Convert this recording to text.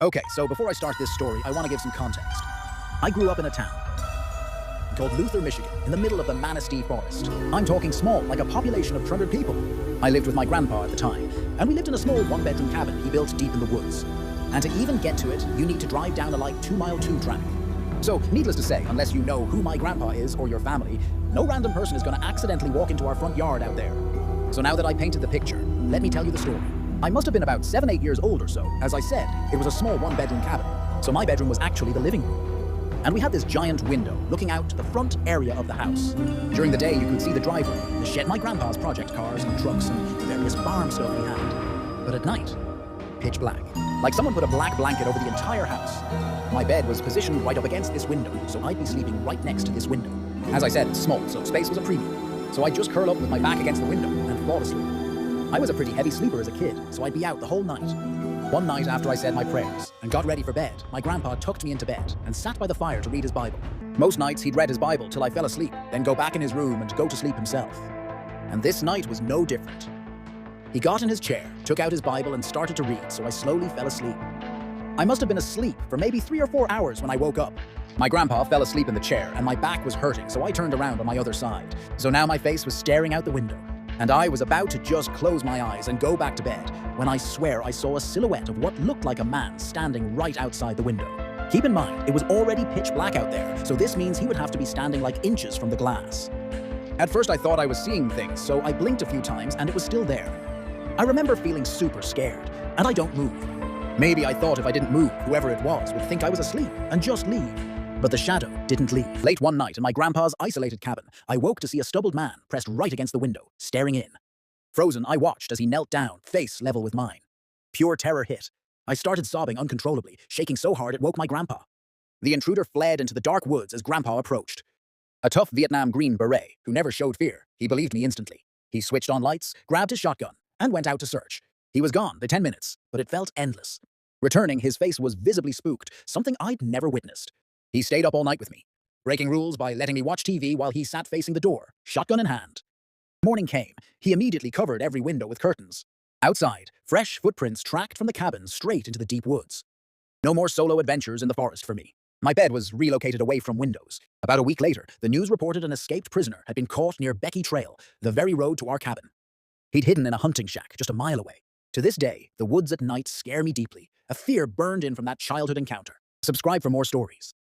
Okay, so before I start this story, I want to give some context. I grew up in a town called Luther, Michigan, in the middle of the Manistee Forest. I'm talking small, like a population of 200 people. I lived with my grandpa at the time, and we lived in a small one-bedroom cabin he built deep in the woods. And to even get to it, you need to drive down a like 2-mile tube track. So, needless to say, unless you know who my grandpa is or your family, no random person is going to accidentally walk into our front yard out there. So now that I painted the picture, let me tell you the story. I must have been about 7-8 years old or so. As I said, it was a small one-bedroom cabin, so my bedroom was actually the living room. And we had this giant window looking out the front area of the house. During the day, you could see the driveway, the shed, my grandpa's project cars and trucks and various farm stuff he had. But at night, pitch black. Like someone put a black blanket over the entire house. My bed was positioned right up against this window, so I'd be sleeping right next to this window. As I said, small, so space was a premium. So I'd just curl up with my back against the window and fall asleep. I was a pretty heavy sleeper as a kid, so I'd be out the whole night. One night after I said my prayers and got ready for bed, my grandpa tucked me into bed and sat by the fire to read his Bible. Most nights he'd read his Bible till I fell asleep, then go back in his room and go to sleep himself. And this night was no different. He got in his chair, took out his Bible and started to read, so I slowly fell asleep. I must have been asleep for maybe 3 or 4 hours when I woke up. My grandpa fell asleep in the chair and my back was hurting, so I turned around on my other side. So now my face was staring out the window. And I was about to just close my eyes and go back to bed when I swear I saw a silhouette of what looked like a man standing right outside the window. Keep in mind, it was already pitch black out there, so this means he would have to be standing like inches from the glass. At first I thought I was seeing things, so I blinked a few times and it was still there. I remember feeling super scared, and I don't move. Maybe I thought if I didn't move, whoever it was would think I was asleep and just leave. But the shadow didn't leave. Late one night in my grandpa's isolated cabin, I woke to see a stubbled man pressed right against the window, staring in. Frozen, I watched as he knelt down, face level with mine. Pure terror hit. I started sobbing uncontrollably, shaking so hard it woke my grandpa. The intruder fled into the dark woods as grandpa approached. A tough Vietnam Green Beret, who never showed fear, he believed me instantly. He switched on lights, grabbed his shotgun, and went out to search. He was gone for 10 minutes, but it felt endless. Returning, his face was visibly spooked, something I'd never witnessed. He stayed up all night with me, breaking rules by letting me watch TV while he sat facing the door, shotgun in hand. Morning came. He immediately covered every window with curtains. Outside, fresh footprints tracked from the cabin straight into the deep woods. No more solo adventures in the forest for me. My bed was relocated away from windows. About a week later, the news reported an escaped prisoner had been caught near Becky Trail, the very road to our cabin. He'd hidden in a hunting shack just a mile away. To this day, the woods at night scare me deeply. A fear burned in from that childhood encounter. Subscribe for more stories.